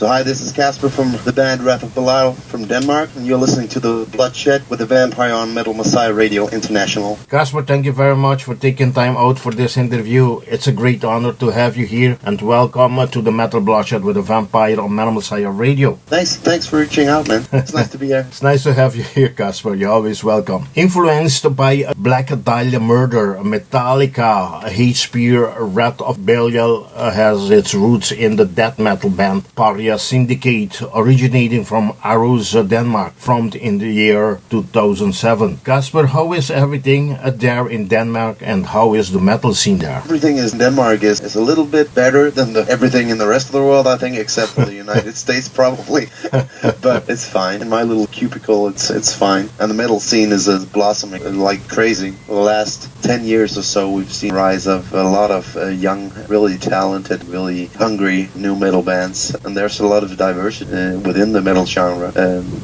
So hi, this is Kasper from the band Wrath of Belial from Denmark, and you're listening to The Bloodshed with the Vampire on Metal Messiah Radio International. Kasper, thank you very much for taking time out for this interview. It's a great honor to have you here, and welcome to the Metal Bloodshed with the Vampire on Metal Messiah Radio. Thanks for reaching out, man. It's nice to be here. It's nice to have you here, Kasper. You're always welcome. Influenced by Black Dahlia Murder, Metallica, Hatesphere, Wrath of Belial has its roots in the death metal band Pariah Syndicate, originating from Aarhus, Denmark, formed in the year 2007. Kasper, how is everything there in Denmark, and how is the metal scene there? Everything in Denmark is a little bit better than everything in the rest of the world, I think, except for the United States, probably. But it's fine. In my little cubicle, it's fine. And the metal scene is blossoming like crazy. For the last 10 years or so, we've seen the rise of a lot of young, really talented, really hungry new metal bands. And there's a lot of diversity within the metal genre.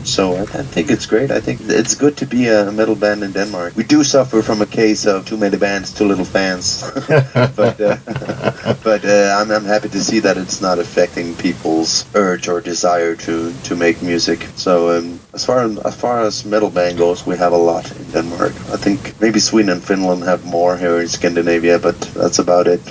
So I think it's great. I think it's good to be a metal band in Denmark. We do suffer from a case of too many bands, too little fans. but I'm happy to see that it's not affecting people's urge or desire to make music. So as far as metal band goes, we have a lot in Denmark. I think maybe Sweden and Finland have more here in Scandinavia, but that's about it.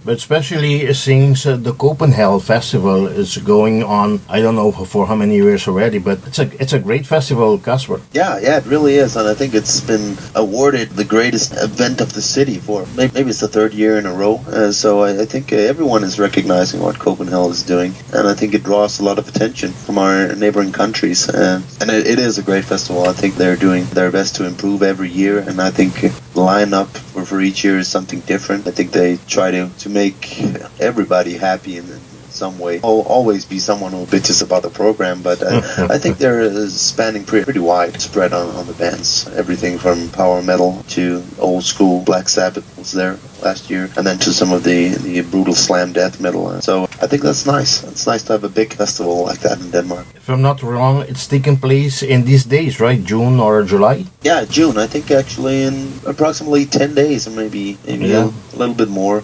But especially since the Copenhagen Festival is going on, I don't know for how many years already, but it's a great festival, Kasper. Yeah, it really is, and I think it's been awarded the greatest event of the city for maybe it's the third year in a row. So I think everyone is recognizing what Copenhagen is doing, and I think it draws a lot of attention from our neighboring countries. And it is a great festival. I think they're doing their best to improve every year, and I think the lineup for each year is something different. I think they try to make everybody happy in some way. Always be someone who bitches about the program, but I think they're spanning pretty wide spread on the bands. Everything from power metal to old school Black Sabbath was there last year, and then to some of the brutal slam death metal. So I think that's nice. It's nice to have a big festival like that in Denmark. If I'm not wrong, it's taking place in these days, right? June or July? Yeah, June. I think actually in approximately 10 days, or maybe a little bit more.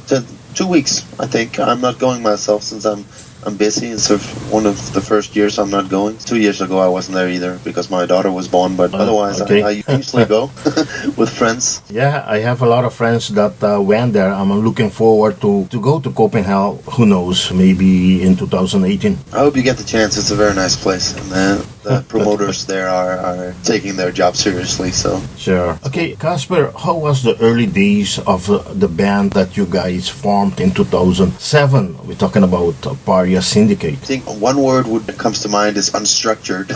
2 weeks, I think. I'm not going myself since I'm busy. It's one of the first years I'm not going. 2 years ago I wasn't there either because my daughter was born, but otherwise okay. I usually go with friends. Yeah, I have a lot of friends that went there. I'm looking forward to go to Copenhagen. Who knows, maybe in 2018. I hope you get the chance. It's a very nice place, and the promoters there are taking their job seriously. So sure. Okay, Kasper, how was the early days of the band that you guys formed in 2007? We're talking about Pariah Syndicate. I think one word that comes to mind is unstructured.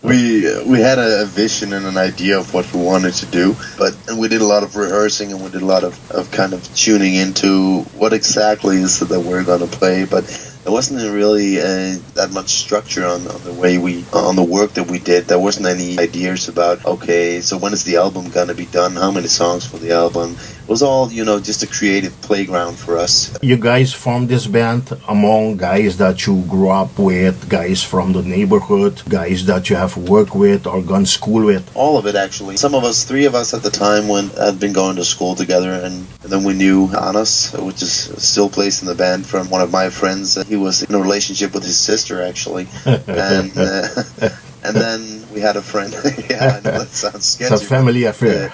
we had a vision and an idea of what we wanted to do, and we did a lot of rehearsing, and we did a lot of kind of tuning into what exactly is it that we're going to play, but there wasn't really that much structure on the work that we did. There wasn't any ideas about, okay, so when is the album gonna be done? How many songs for the album? It was all, just a creative playground for us. You guys formed this band among guys that you grew up with, guys from the neighborhood, guys that you have worked with or gone to school with? All of it, actually. Three of us at the time had been going to school together, and then we knew Aarhus, which is still placed in the band, from one of my friends. He was in a relationship with his sister, actually, and then we had a friend. Yeah, I know that sounds sketchy. It's a family affair.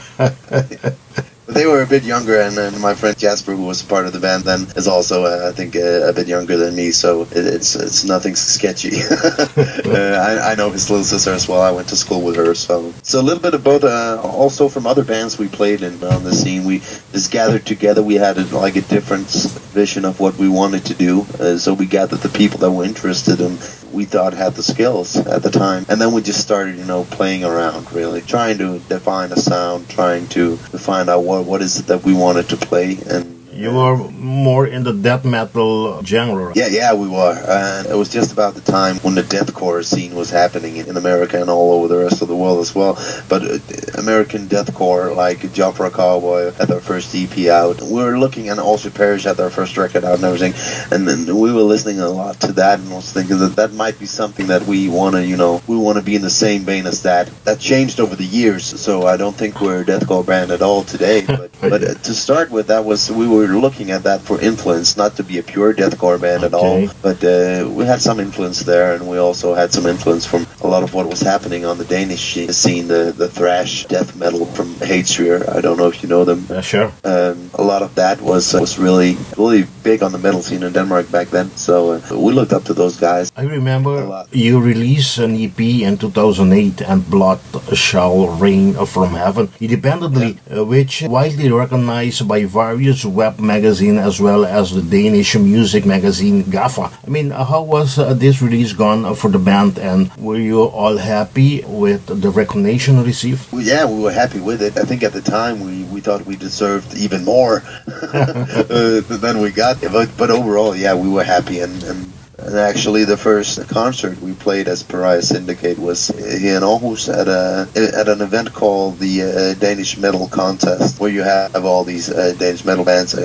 But they were a bit younger, and my friend Jasper, who was part of the band then, is also, I think, a bit younger than me, so it's nothing sketchy. I know his little sister as well. I went to school with her, so a little bit of both. Also from other bands we played in on the scene, we just gathered together. We had a different vision of what we wanted to do, so we gathered the people that were interested and we thought had the skills at the time, and then we just started, playing around, really trying to define a sound, trying to find out what is it that we wanted to play. And you were more in the death metal genre. Yeah, we were. And it was just about the time when the deathcore scene was happening in America and all over the rest of the world as well. But American deathcore, like Joffre Cowboy had their first EP out. We were looking, and also Parish had their first record out and everything. And then we were listening a lot to that, and I was thinking that might be something that we want to be in the same vein as that. That changed over the years, so I don't think we're a deathcore band at all today. But to start with, we were were looking at that for influence, not to be a pure deathcore band at all, but we had some influence there, and we also had some influence from a lot of what was happening on the Danish scene, the thrash death metal from Hatesphere. I don't know if you know them. Sure. A lot of that was really big on the metal scene in Denmark back then, so we looked up to those guys. I remember you released an EP in 2008, and Blood Shall Rain from Heaven, independently, which widely recognized by various web magazines as well as the Danish music magazine GAFFA. I mean, how was this release gone for the band, and were you all happy with the recognition received? Yeah, we were happy with it. I think at the time we thought we deserved even more than we got, but overall, yeah, we were happy, and actually, the first concert we played as Pariah Syndicate was here in Aarhus at an event called the Danish Metal Contest, where you have all these Danish metal bands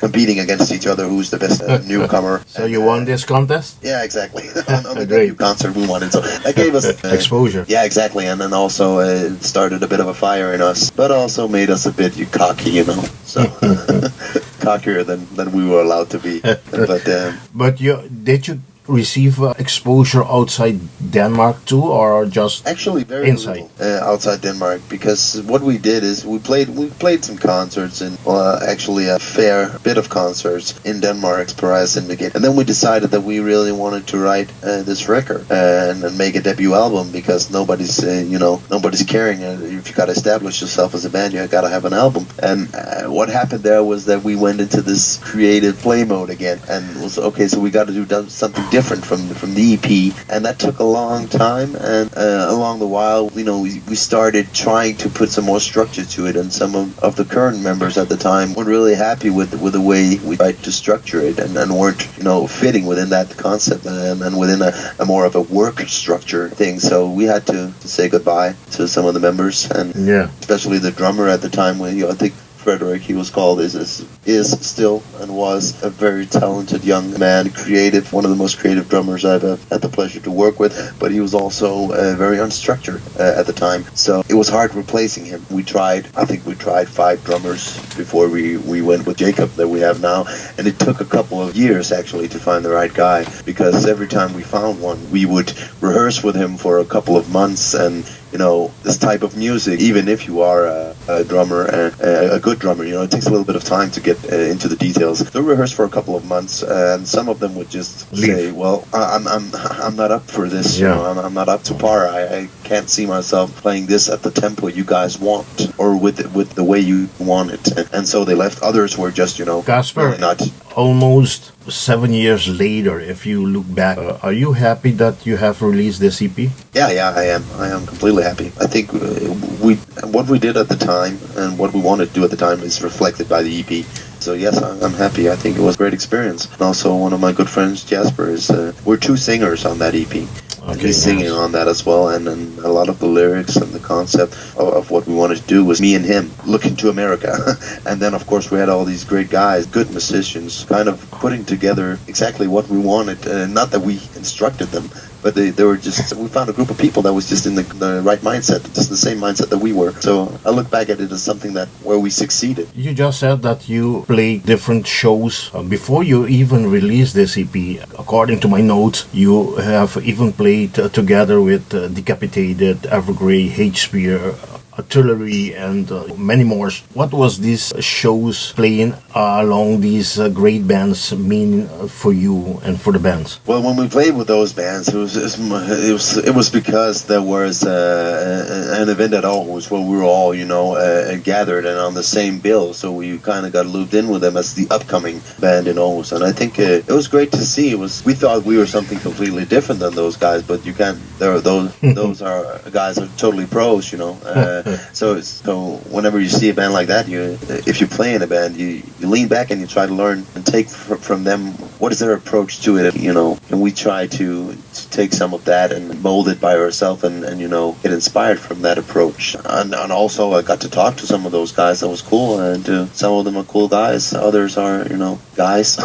competing against each other, who's the best newcomer. So you won this contest? Yeah, exactly. on the debut concert we won it. So that gave us exposure. Yeah, exactly. And then also it started a bit of a fire in us, but also made us a bit cocky, you know. So cockier than we were allowed to be. But did you receive exposure outside Denmark too, or just actually very inside outside Denmark? Because what we did is we played some concerts, and actually a fair bit of concerts in Denmark's Pariah Syndicate, and then we decided that we really wanted to write this record and make a debut album, because nobody's caring. If you got to establish yourself as a band, you got to have an album. And what happened there was that we went into this creative play mode again, and was okay. So we got to do something different from the EP, and that took a long time. And along the while, we started trying to put some more structure to it, and some of the current members at the time weren't really happy with the way we tried to structure it, and weren't fitting within that concept and within a more of a work structure thing. So we had to say goodbye to some of the members, and especially the drummer at the time. I think Frederick, he was called, is still and was a very talented young man, creative, one of the most creative drummers I've had the pleasure to work with, but he was also very unstructured at the time, so it was hard replacing him. I think we tried 5 drummers before we went with Jacob that we have now, and it took a couple of years actually to find the right guy, because every time we found one, we would rehearse with him for a couple of months, and this type of music, even if you are a drummer, a good drummer, it takes a little bit of time to get into the details. They rehearse for a couple of months, and some of them would just say, "Well, I'm not up for this. I'm not up to par. I can't see myself playing this at the tempo you guys want, or with the way you want it." And so they left. Others were just, Kasper, really not. Almost 7 years later, if you look back, are you happy that you have released this EP? Yeah, I am completely happy. I think what we did at the time and what we wanted to do at the time is reflected by the EP. So yes, I'm happy. I think it was a great experience. And also, one of my good friends, Jasper, we're 2 singers on that EP. Okay, he's singing on that as well, and a lot of the lyrics and the concept of what we wanted to do was me and him looking to America. And then, of course, we had all these great guys, good musicians, kind of putting together exactly what we wanted. Not that we instructed them, but they were just, we found a group of people that was just in the right mindset, just the same mindset that we were. So I look back at it as something where we succeeded. You just said that you played different shows before you even released this EP. According to my notes, you have even played together with Decapitated, Evergrey, Hatesphere, Artillery, and many more. What was these shows playing along these great bands mean for you and for the bands? Well, when we played with those bands, it was because there was an event at Aarhus where we were all gathered and on the same bill, so we kind of got looped in with them as the upcoming band in Aarhus, and I think it was great to see. We thought we were something completely different than those guys, but you can't. Those are guys are totally pros, So whenever you see a band like that, if you play in a band, you lean back and you try to learn and take from them what is their approach to it, and we try to take some of that and mold it by ourselves and get inspired from that approach. And also I got to talk to some of those guys. That was cool, and some of them are cool guys. Others are, guys.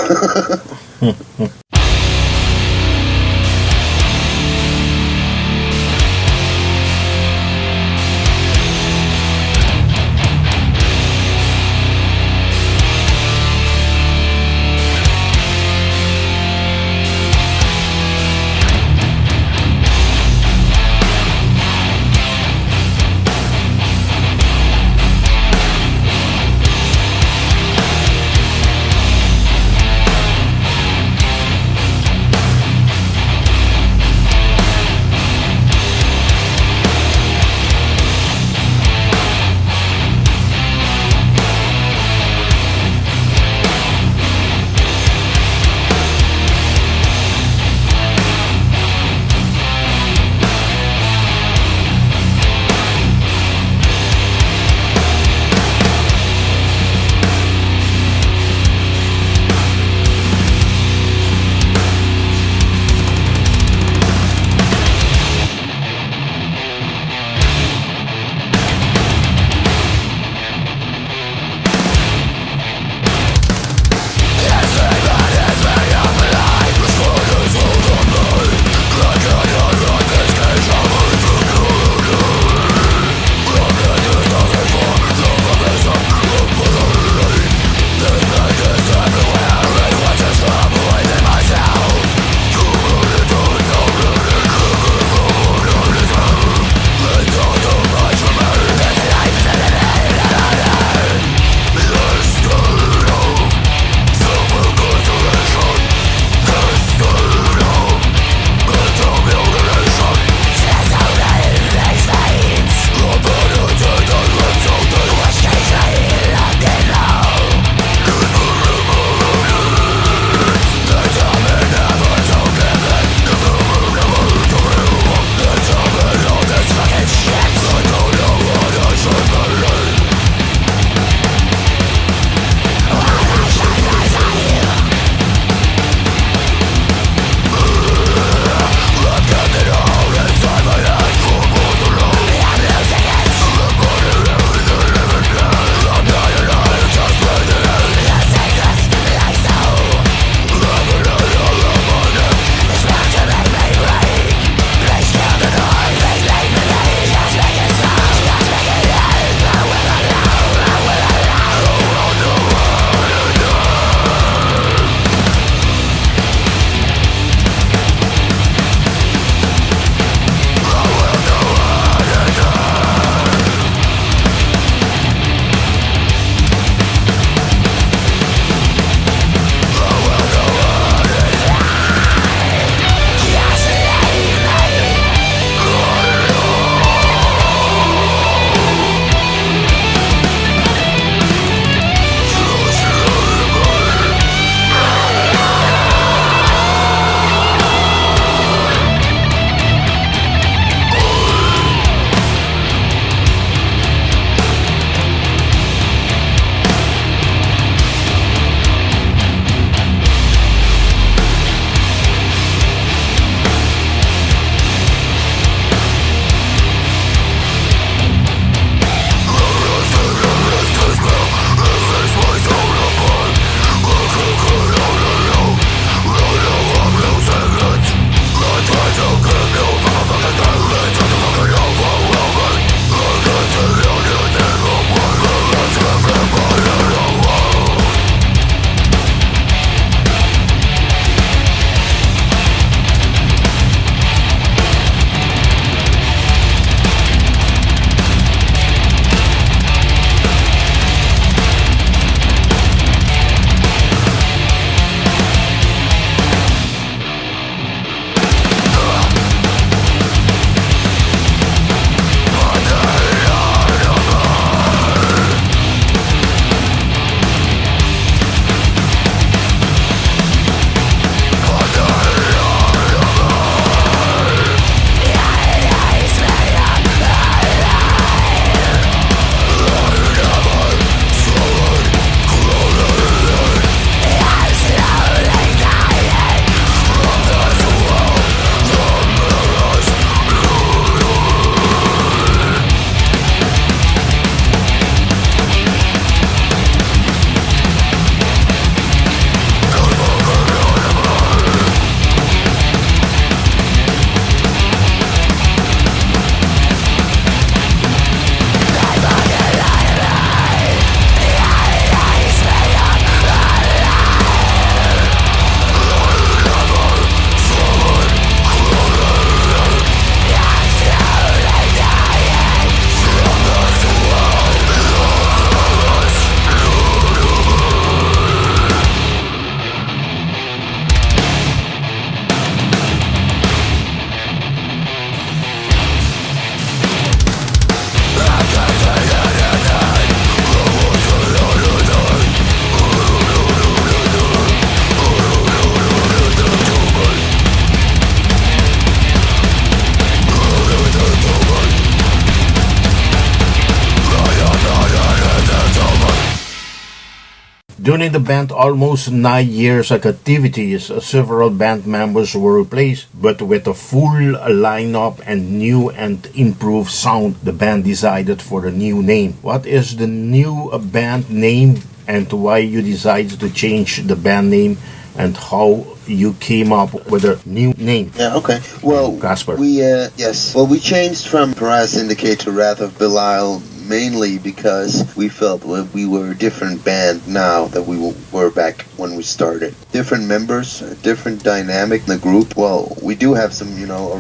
During the band almost 9 years of activities, several band members were replaced, but with a full lineup and new and improved sound, the band decided for a new name. What is the new band name and why you decided to change the band name and how you came up with a new name? Yeah, okay. Well, Kasper. We changed from Pariah Syndicate to Wrath of Belial mainly because we felt we were a different band now than we were back when we started. Different members, different dynamic in the group. Well, we do have some,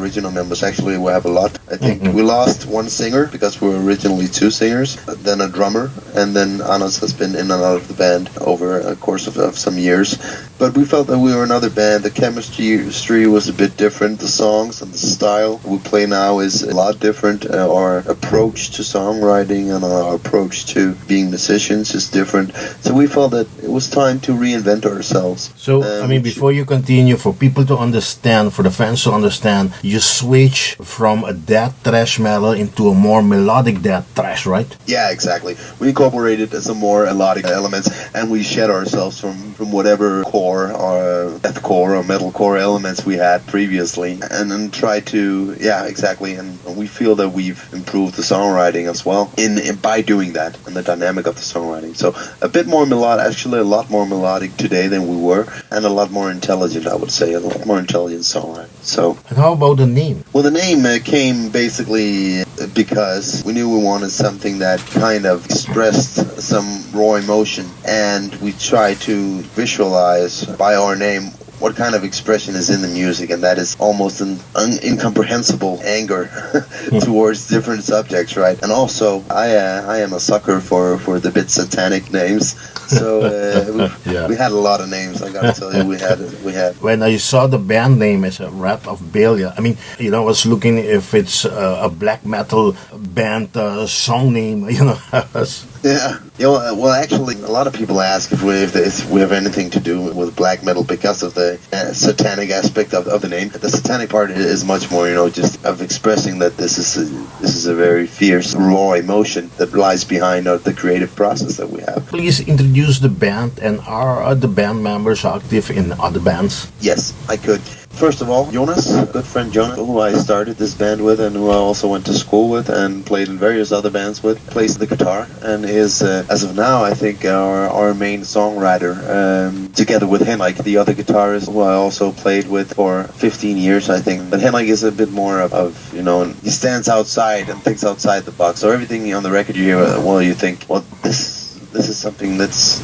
original members. Actually, we have a lot. I think we lost one singer because we were originally two singers, then a drummer, and then Aarhus has been in and out of the band over a course of some years. But we felt that we were another band. The chemistry was a bit different. The songs and the style we play now is a lot different. Our approach to songwriting and our approach to being musicians is different. So we felt that it was time to reinvent ourselves. So, before you continue, for people to understand, for the fans to understand, you switch from a death thrash metal into a more melodic death thrash, right? Yeah, exactly. We incorporated some more melodic elements, and we shed ourselves from whatever core or deathcore or metalcore elements we had previously, and then try to, exactly. And we feel that we've improved the songwriting as well by doing that, and the dynamic of the songwriting. So a bit more melodic, actually a lot more melodic today than we were, and a lot more intelligent, I would say, a lot more intelligent songwriting. So. And how about the name? Well, the name came basically because we knew we wanted something that kind of expressed some raw emotion, and we tried to visualize by our name what kind of expression is in the music, and that is almost an incomprehensible anger towards different subjects, right? And also, I am a sucker for the bit satanic names, so we had a lot of names. I gotta tell you, we had. When I saw the band name as a Wrath of Belial, I was looking if it's a black metal band song name, Yeah. Well, actually, a lot of people ask if we have anything to do with black metal because of the satanic aspect of the name. The satanic part is much more, just of expressing that this is a very fierce, raw emotion that lies behind the creative process that we have. Please introduce the band, and are the band members active in other bands? Yes, I could. First of all, Jonas, good friend Jonas, who I started this band with and who I also went to school with and played in various other bands with, plays the guitar and is, as of now, I think our main songwriter, together with Henrik, the other guitarist who I also played with for 15 years, I think. But Henrik is a bit more of he stands outside and thinks outside the box. So everything on the record you hear, you think, well, this is something that's...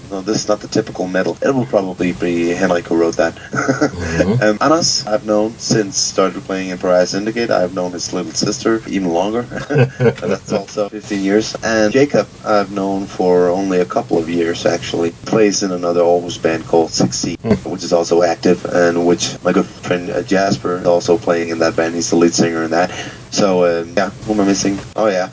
No, this is not the typical metal. It will probably be Henrik who wrote that. Aarhus, I've known since started playing in Pariah Syndicate. I've known his little sister even longer. That's also 15 years. And Jacob, I've known for only a couple of years, actually. Plays in another Aarhus band called Succeed, which is also active, and which my good friend Jasper is also playing in that band. He's the lead singer in that. So, who am I missing? Oh, yeah.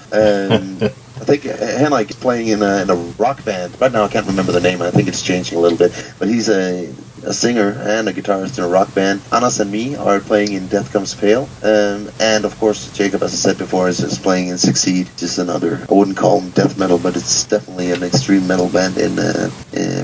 I think Henrik is playing in a rock band. Right now I can't remember the name. I think it's changing a little bit. But he's a singer and a guitarist in a rock band. Aarhus and me are playing in Death Comes Pale. And of course Jacob, as I said before, is playing in Succeed. Just another, I wouldn't call them death metal, but it's definitely an extreme metal band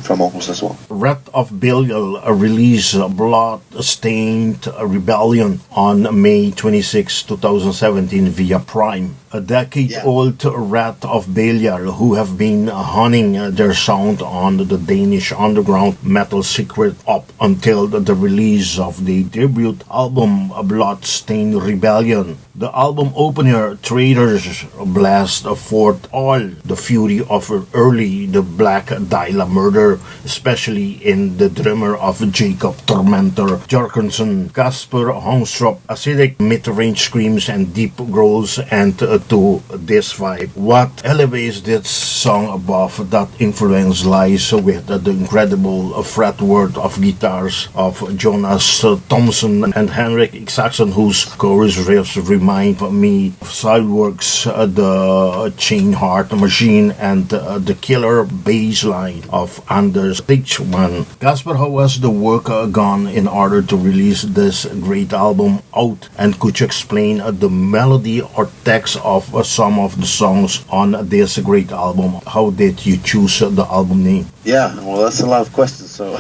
from Aarhus as well. Wrath of Belial released Blood-Stained Rebellion on May 26, 2017 via Prime. A decade-old Wrath of Belial, who have been honing their sound on the Danish underground metal secret up until the release of the debut album Blood-Stained Rebellion. The album opener, Traitors, blast forth all the fury of early the Black Dahlia Murder, especially in the drummer of Jacob Tormentor Jorgensen, Kasper Hornstrup, acidic mid-range screams and deep growls, and to this vibe. What elevates this song above that influence lies with the incredible fretwork of guitars of Jonas Thompson and Henrik Saxon, whose chorus riffs remind me of Sideworks, the Chain Heart Machine, and the killer bass line of Anders Tichman. Kasper, how was the work gone in order to release this great album out, and could you explain the melody or text of some of the songs on this great album. How did you choose the album name? Yeah, well, that's a lot of questions. So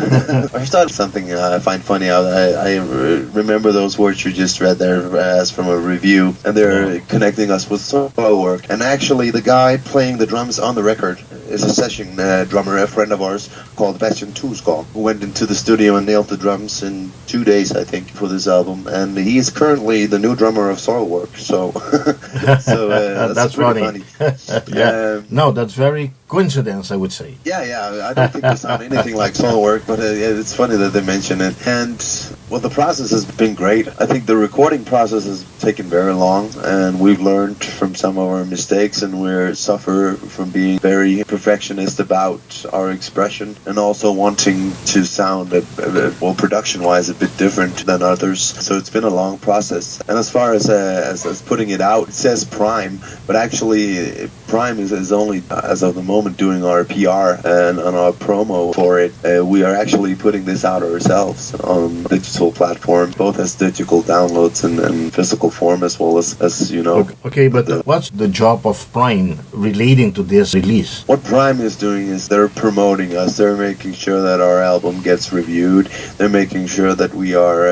I started something I find funny. I remember those words you just read there as from a review, and they're connecting us with solo work. And actually, the guy playing the drums on the record is a session drummer, a friend of ours called Bastian Tuskal, who went into the studio and nailed the drums in 2 days, I think, for this album. And he is currently the new drummer of Soilwork. So, that's funny. Yeah. No, that's very coincidence, I would say. Yeah. I don't think they sound anything like Soilwork, but it's funny that they mention it. And well, the process has been great. I think the recording process has taken very long, and we've learned from some of our mistakes, and we suffer from being very perfectionist about our expression, and also wanting to sound, well, production-wise, a bit different than others. So it's been a long process. And as far as putting it out, it says Prime, but actually Prime is only, as of the moment, doing our PR and on our promo for it. We are actually putting this out ourselves on digital platform, both as digital downloads and physical form, as well as you know. Okay, but what's the job of Prime relating to this release? What Prime is doing is they're promoting us. They're making sure that our album gets reviewed. They're making sure that we are,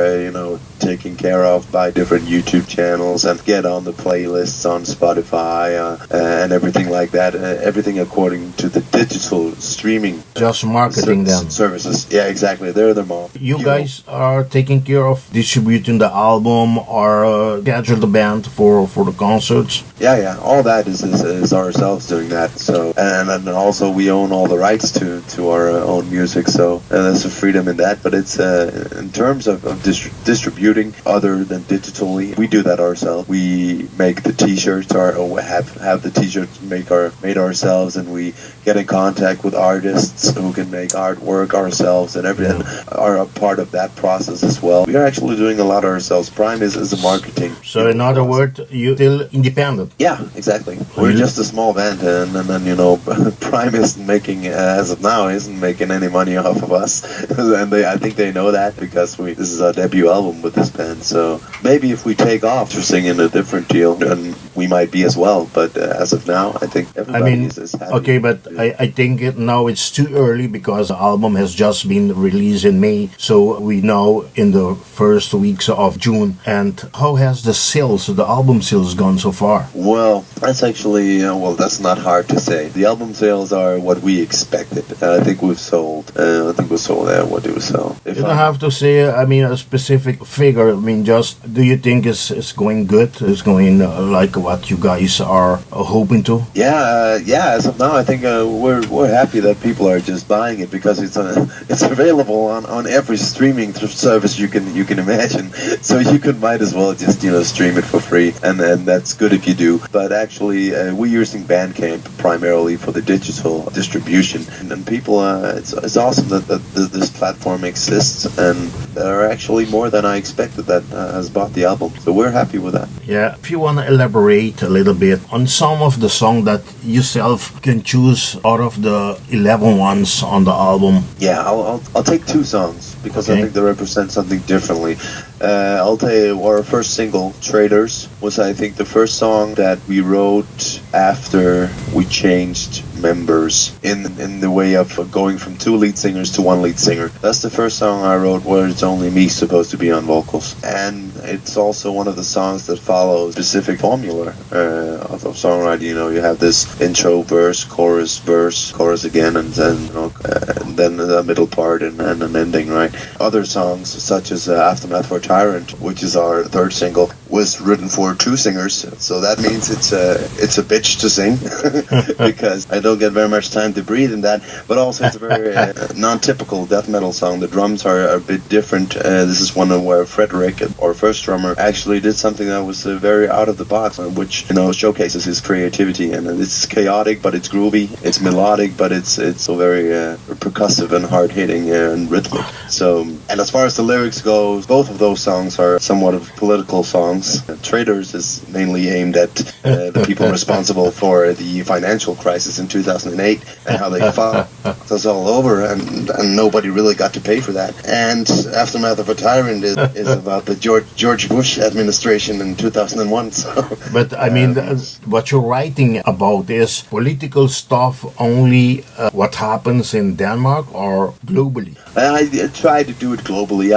taken care of by different YouTube channels and get on the playlists on Spotify and everything like that. Everything according to the digital streaming. Just marketing them. Services. Yeah, exactly. They're the mom. You guys are taking care of distributing the album or schedule the band for the concerts? Yeah. All that is ourselves doing that. So and also we own all the rights to our own music. So there's a freedom in that. But it's in terms of distributing other than digitally, we do that ourselves. We make the t-shirts or have the t-shirts made ourselves, and we get in contact with artists who can make artwork ourselves, and everything are a part of that process as well. We are actually doing a lot ourselves. Prime is a marketing. So in other words, you're still independent. Yeah, exactly. We're just a small band, and then Prime isn't making, as of now, isn't making any money off of us, and I think they know that because this is our debut album with this band. So maybe if we take off, we're singing a different deal, and we might be as well. But as of now, I think everybody is happy. Okay, but I think now it's too early because the album has just been released in May, so we know in the first weeks of June. And how has the album sales gone so far? Well, that's actually, that's not hard to say. The album sales are what we expected. I think we've sold, what do we sell? You don't have to say, a specific figure. Do you think it's going good? It's going like what you guys are hoping to? Yeah. As of now, I think we're happy that people are just buying it because it's available on every streaming service you can imagine. So you might as well just stream it for free, and that's good if you do. But actually, we're using Bandcamp primarily for the digital distribution, and people, it's awesome that this platform exists, and there are actually more than I expected that has bought the album. So we're happy with that. Yeah, if you want to elaborate a little bit on some of the songs that yourself can choose out of the 11 ones on the album. Yeah, I'll take 2 songs because I think they represent something differently. I'll tell you, our first single, Traders, was I think the first song that we wrote after we changed members in the way of going from 2 lead singers to 1 lead singer. That's the first song I wrote where it's only me supposed to be on vocals. And it's also one of the songs that follows a specific formula of songwriting. You have this intro, verse, chorus again, and then the middle part and an ending, right? Other songs, such as Aftermath for Tyrant, which is our 3rd single, was written for 2 singers. So that means it's a bitch to sing because I don't get very much time to breathe in that. But also it's a very non-typical death metal song. The drums are a bit different. This is one where Frederick, our first drummer, actually did something that was very out of the box, which showcases his creativity. And it's chaotic, but it's groovy. It's melodic, but it's so very percussive and hard-hitting and rhythmic. So, and as far as the lyrics goes, both of those songs are somewhat of political songs. songs. Traitors is mainly aimed at the people responsible for the financial crisis in 2008 and how they fucked us all over, and nobody really got to pay for that. And Aftermath of a Tyrant is about the George Bush administration in 2001. So, but I mean, what you're writing about is political stuff only what happens in Denmark or globally? I try to do it globally.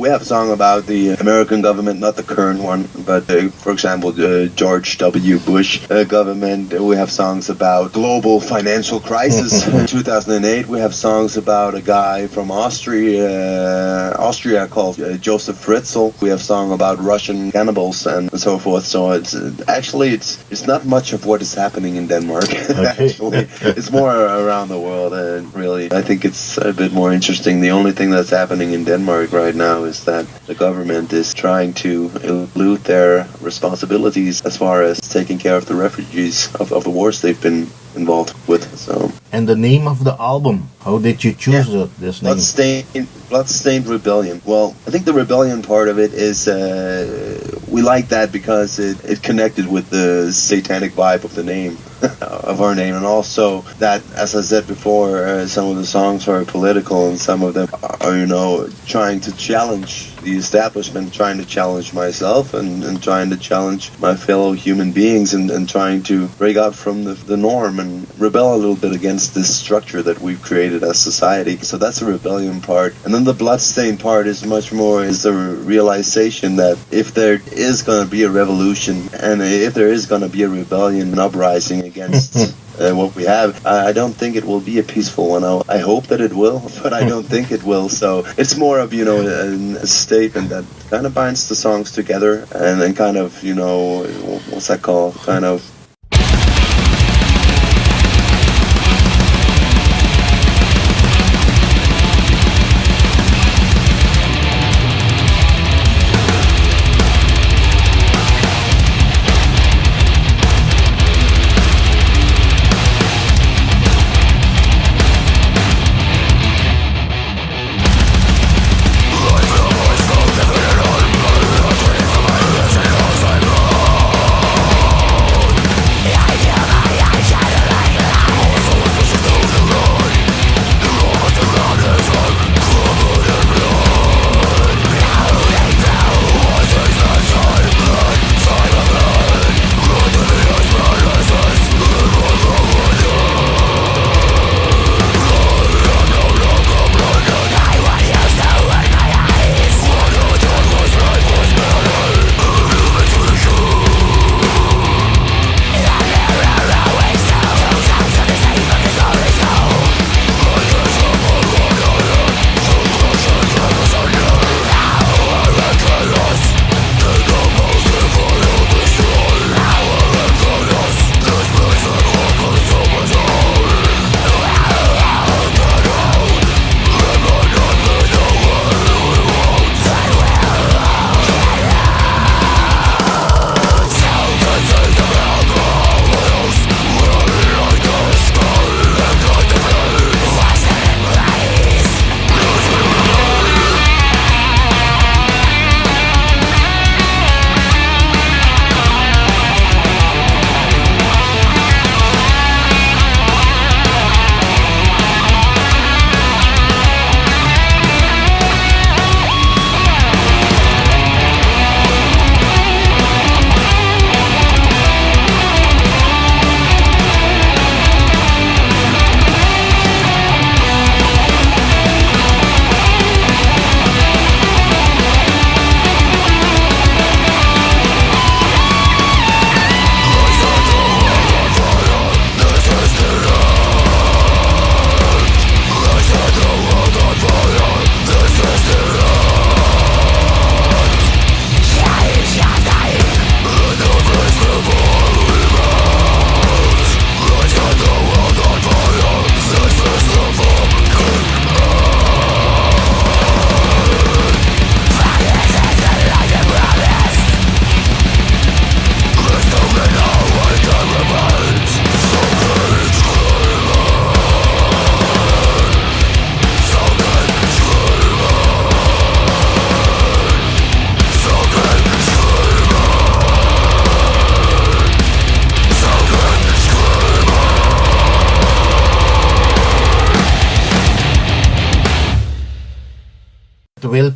We have a song about the American government, not the current one, but for example, the George W. Bush government. We have songs about global financial crisis in 2008. We have songs about a guy from Austria called Joseph Fritzl. We have song about Russian cannibals and so forth. So it's not much of what is happening in Denmark. Okay. Actually, it's more around the world, and really, I think it's a bit more interesting. The only thing that's happening in Denmark right now is that the government is trying to elude their responsibilities as far as taking care of the refugees of the wars they've been involved with. So. And the name of the album, how did you choose this name? Bloodstained Rebellion. Well, I think the rebellion part of it is we like that because it connected with the satanic vibe of the name, of our name, and also that, as I said before, some of the songs are political and some of them are, trying to challenge the establishment, trying to challenge myself and trying to challenge my fellow human beings and trying to break out from the norm and rebel a little bit against this structure that we've created as society. So that's the rebellion part. And then the bloodstained part is much more is the realization that if there is going to be a revolution and if there is going to be a rebellion, an uprising against what we have, I don't think it will be a peaceful one. I hope that it will, but I don't think it will. So it's more of, a statement that kind of binds the songs together and then kind of, what's that called? Kind of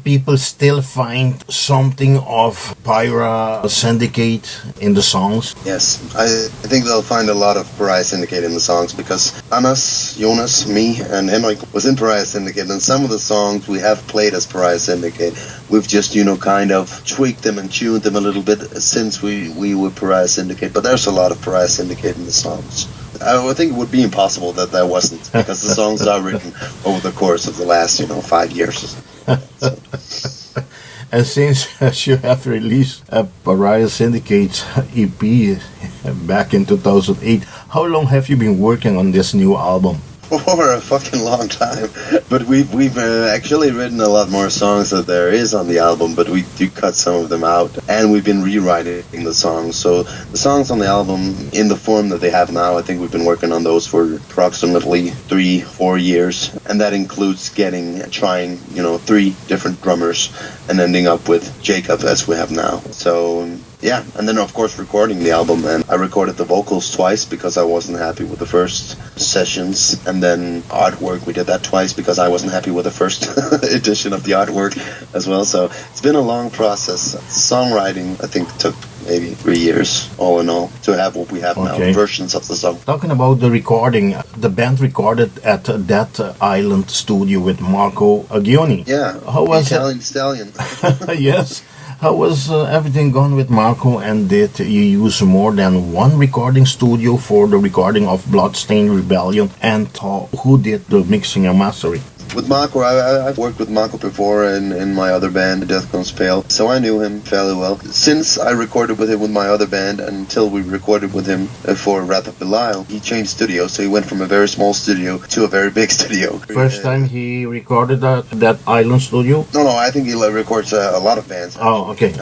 people still find something of Pariah Syndicate in the songs? Yes, I think they'll find a lot of Pariah Syndicate in the songs because Anas, Jonas, me, and Henrik was in Pariah Syndicate, and some of the songs we have played as Pariah Syndicate. We've just, kind of tweaked them and tuned them a little bit since we were Pariah Syndicate, but there's a lot of Pariah Syndicate in the songs. I think it would be impossible that there wasn't, because the songs are written over the course of the last, 5 years. So. And since you have released a Pariah Syndicate EP back in 2008, how long have you been working on this new album? For a fucking long time, but we've actually written a lot more songs that there is on the album, but we do cut some of them out, and we've been rewriting the songs. So the songs on the album, in the form that they have now, I think we've been working on those for approximately 3-4 years, and that includes trying 3 different drummers, and ending up with Jacob as we have now. So. Yeah, and then of course recording the album, and I recorded the vocals twice because I wasn't happy with the first sessions, and then artwork, we did that twice because I wasn't happy with the first edition of the artwork as well. So it's been a long process. Songwriting, I think, took maybe 3 years all in all to have what we have now, versions of the song. Talking about the recording, the band recorded at that island studio with Marco Aghioni. Yeah, how was Italian Stallion. Yes. How was everything gone with Marco, and did you use more than one recording studio for the recording of Bloodstained Rebellion, and who did the mixing and mastering? With Marco, I've worked with Marco before in my other band, Death Comes Pale, so I knew him fairly well. Since I recorded with him with my other band, until we recorded with him for Wrath of Belial, he changed studios, so he went from a very small studio to a very big studio. First time he recorded at that island studio? No, I think he records a lot of bands. Oh, okay.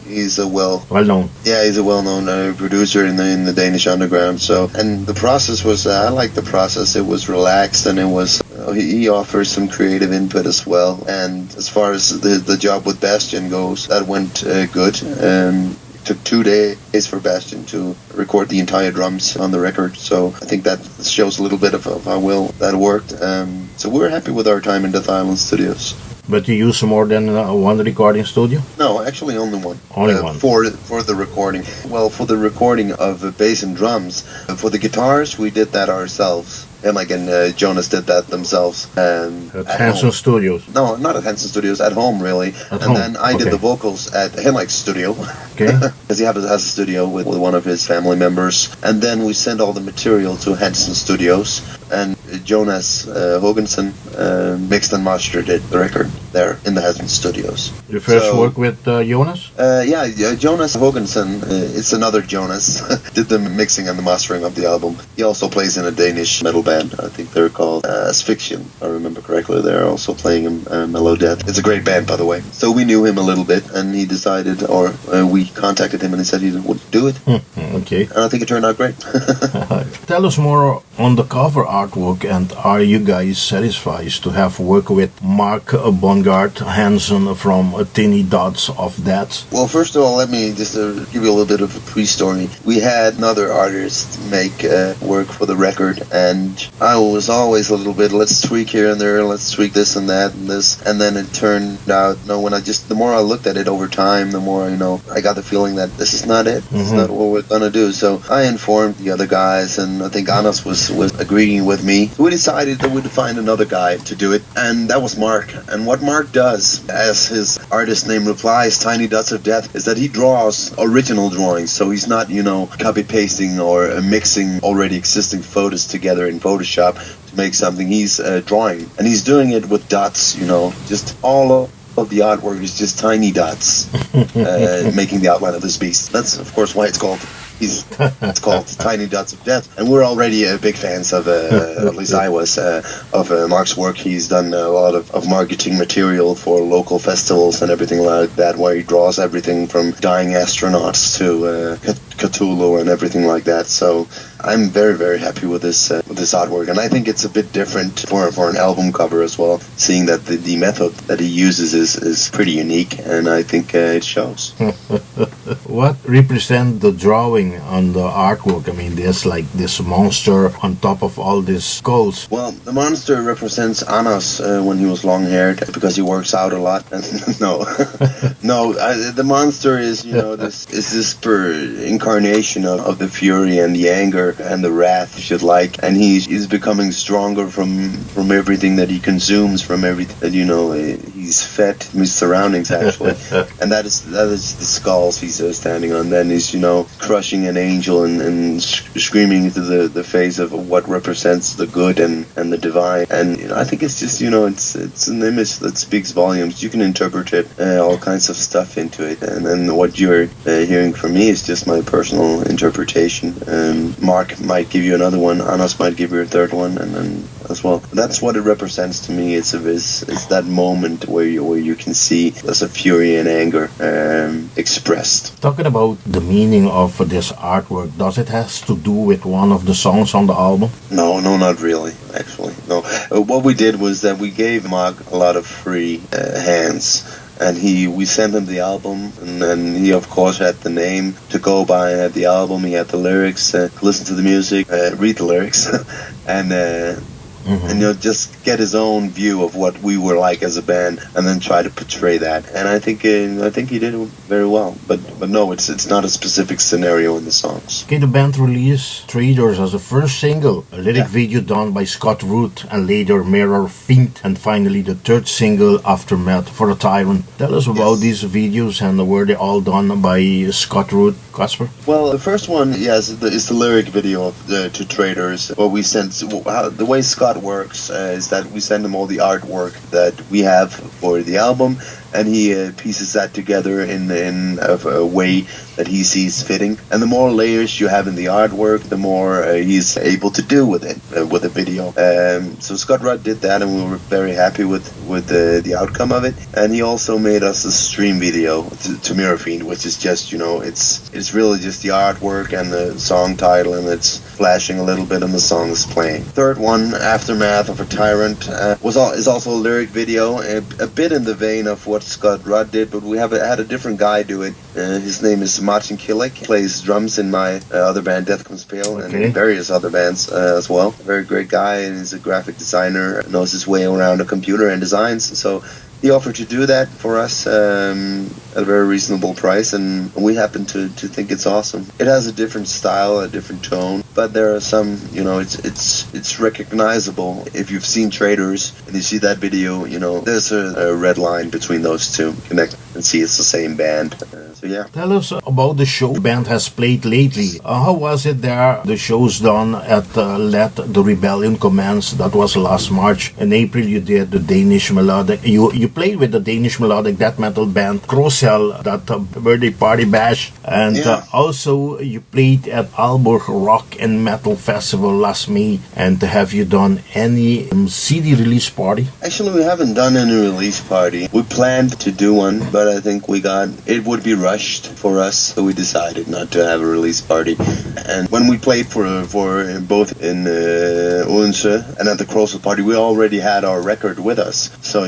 He's a well-known. Yeah, he's a well-known producer in the Danish underground. So, and the process was, I liked the process. It was relaxed, and it was. He offers some creative input as well. And as far as the job with Bastian goes, that went good. It took 2 days for Bastian to record the entire drums on the record. So I think that shows a little bit of how well that worked. So we're happy with our time in Death Island Studios. But you use more than one recording studio? No, actually only one. Only one? For the recording. Well, for the recording of bass and drums. For the guitars, we did that ourselves. Henrik and Jonas did that themselves. At Hanson Studios? No, not at Hanson Studios, at home, really. Then I did the vocals at Henrik's studio. Okay. Because he has a studio with one of his family members. And then we sent all the material to Hanson Studios. And Jonas Hågensen mixed and mastered the record there in the Hanson Studios. You first work with Jonas? Yeah, Jonas Hågensen, it's another Jonas, did the mixing and the mastering of the album. He also plays in a Danish metal band. I think they're called Asphyxion, if I remember correctly. They're also playing in Melodic. It's a great band, by the way. So we knew him a little bit, and he decided, or we contacted him, and he said he would do it. Okay. And I think it turned out great. Tell us more on the cover artwork, and are you guys satisfied to have worked with Mark Bongard Hansen from Tiny Dots of Death? Well, first of all, let me just give you a little bit of a pre-story. We had another artist make work for the record, and I was always a little bit, let's tweak here and there, let's tweak this and that and this, and then it turned out, when the more I looked at it over time, the more, I got the feeling that this is not it, this is not what we're gonna do. So I informed the other guys, and I think Anas was agreeing with me. So we decided that we'd find another guy to do it, and that was Mark. And what Mark does, as his artist name implies, Tiny Dots of Death, is that he draws original drawings. So he's not, copy-pasting or mixing already existing photos together in Photoshop to make something. He's drawing, and he's doing it with dots, just all of the artwork is just tiny dots making the outline of this beast. That's, of course, why it's called Tiny Dots of Death. And we're already big fans of, at least I was, of Mark's work. He's done a lot of marketing material for local festivals and everything like that, where he draws everything from dying astronauts to Cthulhu and everything like that. So I'm very, very happy with this artwork, and I think it's a bit different for an album cover as well, seeing that the method that he uses is pretty unique, and I think it shows. What represent the drawing on the artwork? I mean, there's like this monster on top of all these skulls. Well, the monster represents Aarhus when he was long-haired because he works out a lot. No, no, the monster is, this incarnation of the fury and the anger and the wrath, if you'd like, and he's becoming stronger from everything that he consumes, from everything that he's fed from his surroundings actually, and that is the skulls he's standing on. Then he's crushing an angel and screaming into the face of what represents the good and the divine. And I think it's just it's an image that speaks volumes. You can interpret it all kinds of stuff into it, and then what you're hearing from me is just my personal interpretation. Mark might give you another one, Anas might give you a third one, and then as well. That's what it represents to me. It's that moment where you can see there's a fury and anger expressed. Talking about the meaning of this artwork, does it has to do with one of the songs on the album? No, not really, actually. No. What we did was that we gave Mark a lot of free hands. And we sent him the album, and then he of course had the name to go by, had the album, he had the lyrics, listen to the music, read the lyrics, and just get his own view of what we were like as a band, and then try to portray that. And I think he did it very well. But no, it's not a specific scenario in the songs. Okay, the band released Traders as a first single, a lyric video done by Scott Root, and later Mirror Fiend, and finally the third single, Aftermath for a Tyrant. Tell us about these videos, and were they all done by Scott Root, Kasper? Well, the first one, is the lyric video to Traders. What we sent, the way Scott works is that we send him all the artwork that we have for the album, and he pieces that together in a way that he sees fitting. And the more layers you have in the artwork, the more he's able to do with it, with a video. So Scott Rudd did that, and we were very happy with the outcome of it. And he also made us a stream video to Mirror Fiend, which is just, it's really just the artwork and the song title, and it's flashing a little bit and the song is playing. Third one, Aftermath of a Tyrant, is also a lyric video, a bit in the vein of what Scott Rudd did, but we had a different guy do it. His name is Martin Killick. He plays drums in my other band, Death Comes Pale, and in various other bands as well. A very great guy, and he's a graphic designer, knows his way around a computer and designs. So he offered to do that for us at a very reasonable price, and we happen to think it's awesome. It has a different style, a different tone, but there are some, it's recognizable. If you've seen Traders and you see that video, there's a red line between those two. Connect and see it's the same band. So yeah. Tell us about the show the band has played lately. How was it there? The shows done at Let the Rebellion Commence. That was last March. In April you did the Danish melodic. You played with the Danish melodic death metal band Crocell, that birthday party bash, and also you played at Aalborg Rock and Metal Festival last May. And have you done any CD release party? Actually, we haven't done any release party. We planned to do one, but I think it would be rushed for us, so we decided not to have a release party. And when we played for both in Odense and at the Crocell party, we already had our record with us, so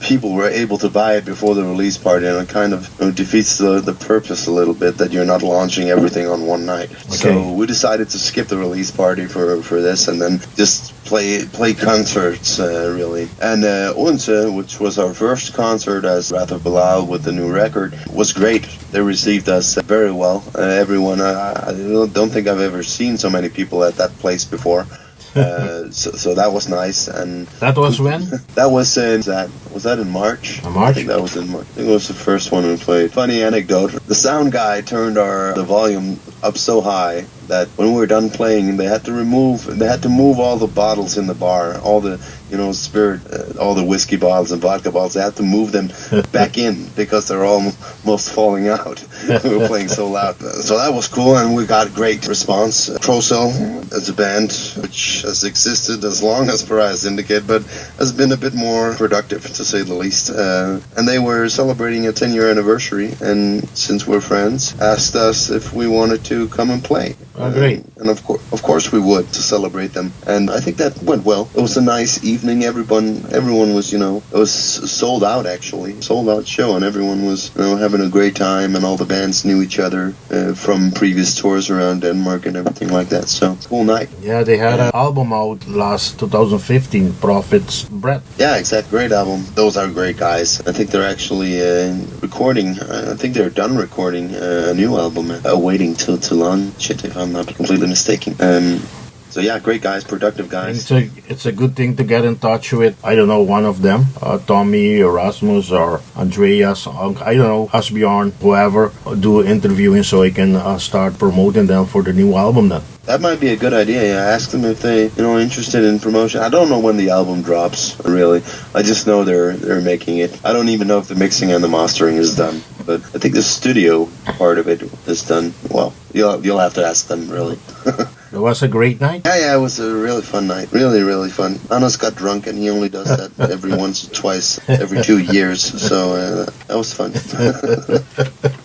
people were able to buy it before the release party, and it kind of defeats the purpose a little bit that you're not launching everything on one night. Okay. So we decided to skip the release party for this, and then just play concerts really. And Odense, which was our first concert as Wrath of Belial with the new record, was great. They received us very well. Everyone, I don't think I've ever seen so many people at that place before. So that was nice. And that was when? That was was that in March? March? I think that was in March. I think it was the first one we played. Funny anecdote: the sound guy turned the volume up so high that when we were done playing, they had to move all the bottles in the bar, all the spirit, all the whiskey bottles and vodka bottles. They had to move them back in because they're almost falling out. We were playing so loud. So that was cool, and we got great response. Crocell as a band, which has existed as long as Pariah Syndicate, but has been a bit more productive, to say the least. And they were celebrating a 10-year anniversary, and since we're friends, asked us if we wanted to come and play. Oh, great. And of course we would, to celebrate them. And I think that went well. It was a nice, evening. Everyone was, it was sold out, actually. Sold out show, and everyone was, having a great time, and all the bands knew each other from previous tours around Denmark and everything like that. So, cool night. Yeah, they had an album out last 2015, Prophet's Breath. Yeah, exactly. Great album. Those are great guys. I think they're actually recording. I think they're done recording a new album, awaiting to launch it, if I'm not completely mistaken. So yeah, great guys, productive guys. It's a good thing to get in touch with, I don't know, one of them, Tommy, Rasmus, or Andreas, I don't know, Asbjorn, whoever, do interviewing so I can start promoting them for the new album then. That might be a good idea. Yeah, ask them if they, interested in promotion. I don't know when the album drops, really. I just know they're making it. I don't even know if the mixing and the mastering is done, but I think the studio part of it is done. Well, you'll have to ask them, really. It was a great night. Yeah, it was a really fun night. Really, really fun. Anas got drunk, and he only does that every once or twice every 2 years. So that was fun.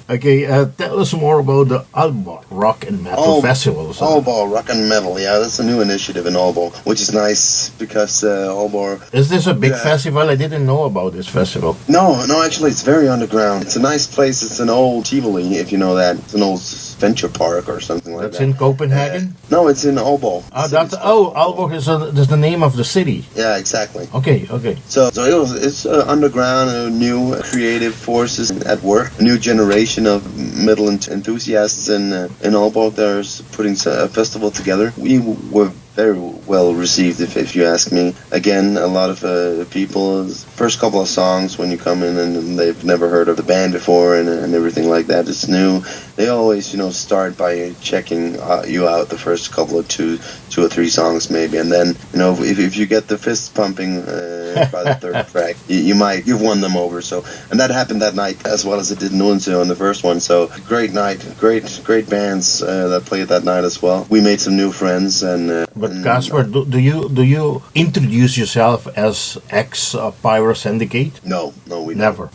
Okay, tell us more about the Aalborg Rock and Metal Festival. Aalborg Rock and Metal, yeah, that's a new initiative in Aalborg, which is nice because Aalborg... Is this a big festival? I didn't know about this festival. No, actually, it's very underground. It's a nice place. It's an old Tivoli, if you know that. It's an old venture park or something like that. That's in Copenhagen? No, it's in Aalborg. Aalborg is the name of the city. Yeah, exactly. Okay. So it's underground, new creative forces at work, a new generation of metal enthusiasts in Aalborg that are putting a festival together. We were very well received, if you ask me. Again, a lot of people, first couple of songs when you come in and they've never heard of the band before and everything like that, it's new. They always, start by checking you out the first couple of two or three songs maybe, and then, if you get the fists pumping by the third track, you've won them over. So, and that happened that night as well as it did in Odense on the first one. So, great night, great bands that played that night as well. We made some new friends But Kasper, do you introduce yourself as ex-Pariah Syndicate? No, we never.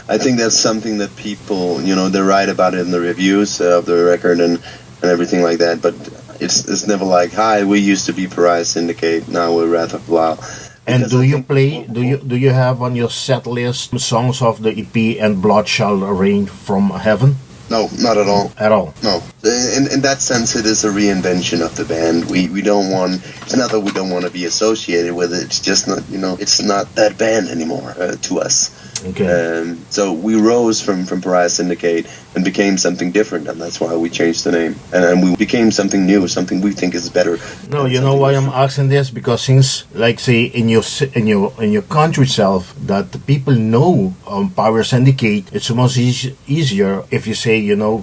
I think that's something that people, they write about it in the reviews of the record and everything like that. But it's never like, hi, we used to be Pariah Syndicate, now we're Wrath of Belial. And do you have on your set list songs of the EP and Blood Shall Rain from Heaven? No, not at all. At all? No. In that sense, it is a reinvention of the band. We don't want... It's not that we don't want to be associated with it. It's just not, it's not that band anymore to us. Okay. So we rose from Pariah Syndicate and became something different, and that's why we changed the name. And we became something new, something we think is better. No, you know why I'm asking this? Because since, like, say, in your country itself, that the people know Pariah Syndicate, it's much easier if you say,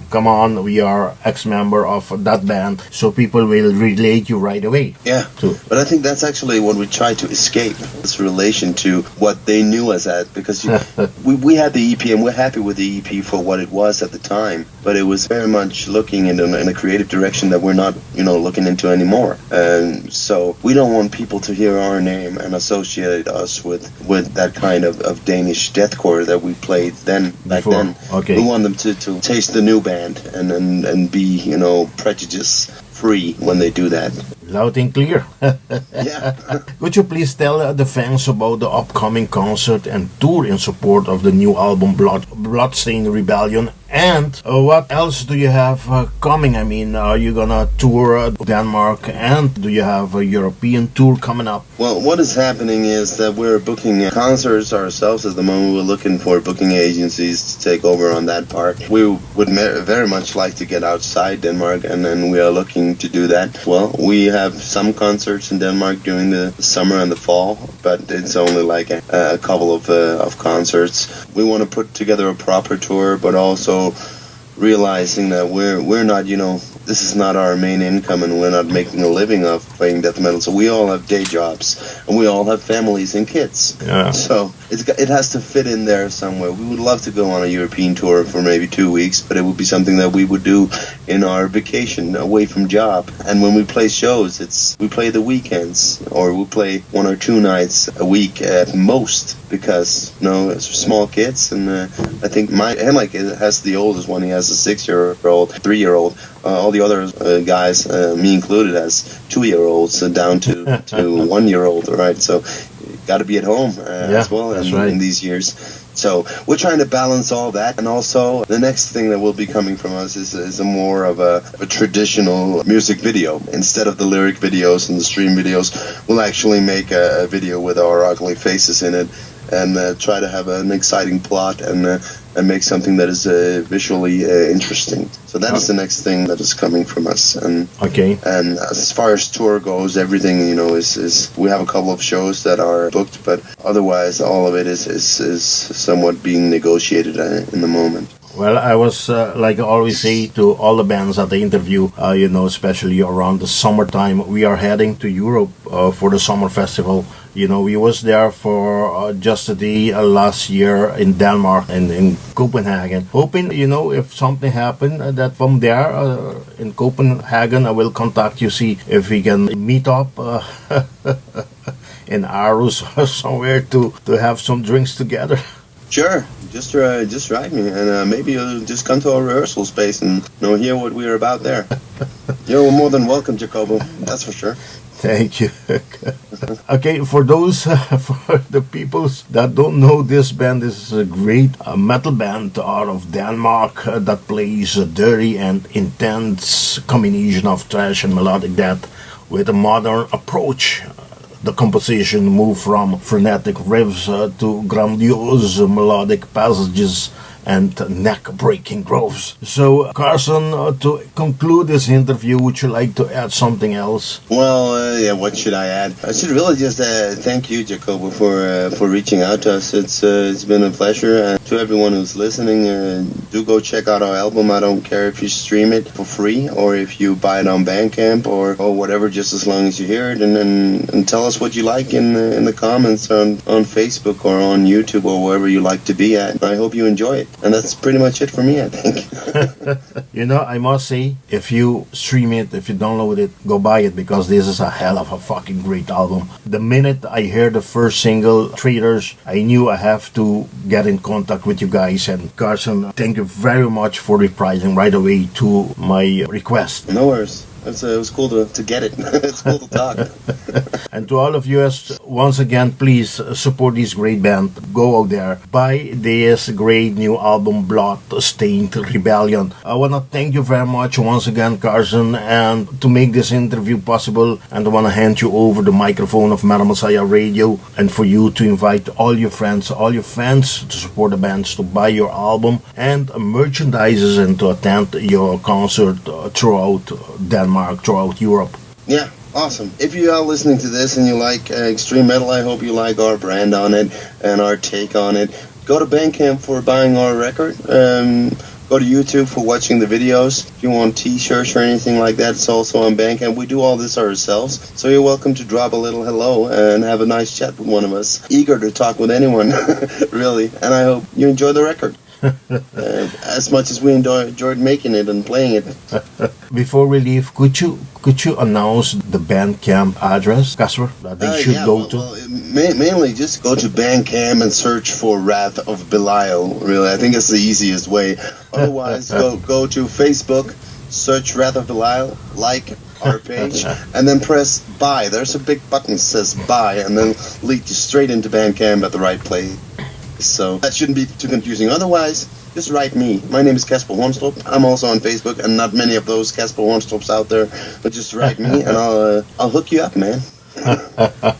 come on, we are ex-member of that band, so people will relate you right away. Yeah, but I think that's actually what we try to escape, this relation to what they knew us at, because we had the EP and we're happy with the EP for what it was at the time, but it was very much looking in a creative direction that we're not, looking into anymore. And so we don't want people to hear our name and associate us with that kind of Danish deathcore that we played back then. Okay. We want them to taste the new band and be, prejudice free when they do that. Loud and clear. Yeah. Could you please tell the fans about the upcoming concert and tour in support of the new album Bloodstained Rebellion? And what else do you have coming? I mean, are you gonna tour Denmark, and do you have a European tour coming up? Well, what is happening is that we're booking concerts ourselves at the moment. We're looking for booking agencies to take over on that part. We would very much like to get outside Denmark, and then we are looking to do that. Well, we have some concerts in Denmark during the summer and the fall, but it's only like a couple of concerts. We want to put together a proper tour, but also realizing that we're not, this is not our main income, and we're not making a living of playing death metal. So we all have day jobs, and we all have families and kids. Yeah. So it has to fit in there somewhere. We would love to go on a European tour for maybe 2 weeks, but it would be something that we would do in our vacation away from job. And when we play shows, we play the weekends, or we play 1 or 2 nights a week at most, because it's small kids. And I think Henrik has the oldest one. He has a 6-year-old, 3-year-old. All the other guys, me included, has 2-year-olds down to 1-year-old, right? So got to be at home as well in these years. So we're trying to balance all that, and also the next thing that will be coming from us is a more of a traditional music video. Instead of the lyric videos and the stream videos, we'll actually make a video with our ugly faces in it, and try to have an exciting plot and make something that is visually interesting. So that is the next thing that is coming from us. And as far as tour goes, everything is we have a couple of shows that are booked, but otherwise all of it is somewhat being negotiated in the moment. Well, I was, like I always say to all the bands at the interview, especially around the summertime, we are heading to Europe for the summer festival. We was there for just a day last year in Denmark and in Copenhagen. Hoping, if something happened, that from there in Copenhagen, I will contact you, see if we can meet up in Aarhus or somewhere to have some drinks together. Sure, just write me, and maybe you'll just come to our rehearsal space and hear what we're about there. You're more than welcome, Jacobo. That's for sure. Thank you. Okay, for those, for the people that don't know, this band is a great metal band out of Denmark that plays a dirty and intense combination of thrash and melodic death with a modern approach. The composition moved from frenetic riffs to grandiose melodic passages and neck-breaking grooves. So, Carson, to conclude this interview, would you like to add something else? Well, what should I add? I should really just thank you, Jacobo, for reaching out to us. It's been a pleasure. And to everyone who's listening, do go check out our album. I don't care if you stream it for free or if you buy it on Bandcamp or whatever, just as long as you hear it. And tell us what you like in the comments on Facebook or on YouTube or wherever you like to be at. I hope you enjoy it. And that's pretty much it for me, I think. I must say, if you stream it, if you download it, go buy it, because this is a hell of a fucking great album. The minute I heard the first single, Traitors, I knew I have to get in contact with you guys. And Carson, thank you very much for reprising right away to my request. No worries. It was cool to get it. It's cool to talk. And to all of you, once again, please support this great band. Go out there, buy this great new album, Blood-Stained Rebellion. I want to thank you very much once again, Carson, and to make this interview possible. And I want to hand you over the microphone of Metal Messiah Radio, and for you to invite all your friends, all your fans to support the bands, to buy your album and merchandises, and to attend your concert throughout Denmark, throughout Europe. Yeah, awesome. If you are listening to this and you like extreme metal, I hope you like our brand on it and our take on it. Go to Bandcamp for buying our record. Go to YouTube for watching the videos. If you want t-shirts or anything like that, it's also on Bandcamp. We do all this ourselves, so you're welcome to drop a little hello and have a nice chat with one of us. Eager to talk with anyone, really. And I hope you enjoy the record. As much as we enjoyed making it and playing it. Before we leave, could you announce the Bandcamp address, Kasper, that they should go to? Well, mainly just go to Bandcamp and search for Wrath of Belial. Really, I think it's the easiest way. Otherwise, go to Facebook, search Wrath of Belial, like our page, and then press buy. There's a big button that says buy, and then lead you straight into Bandcamp at the right place. So that shouldn't be too confusing. Otherwise, just write me. My name is Kasper Hornstrup. I'm also on Facebook, and not many of those Kasper Hornstrups out there. But just write me, and I'll hook you up, man.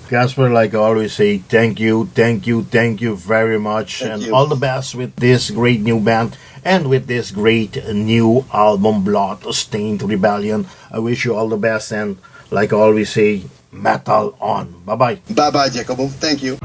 Kasper, like I always say, thank you very much, and all the best with this great new band and with this great new album, Blood-Stained Rebellion. I wish you all the best, and like I always say, metal on. Bye bye. Bye bye, Jacobo. Thank you.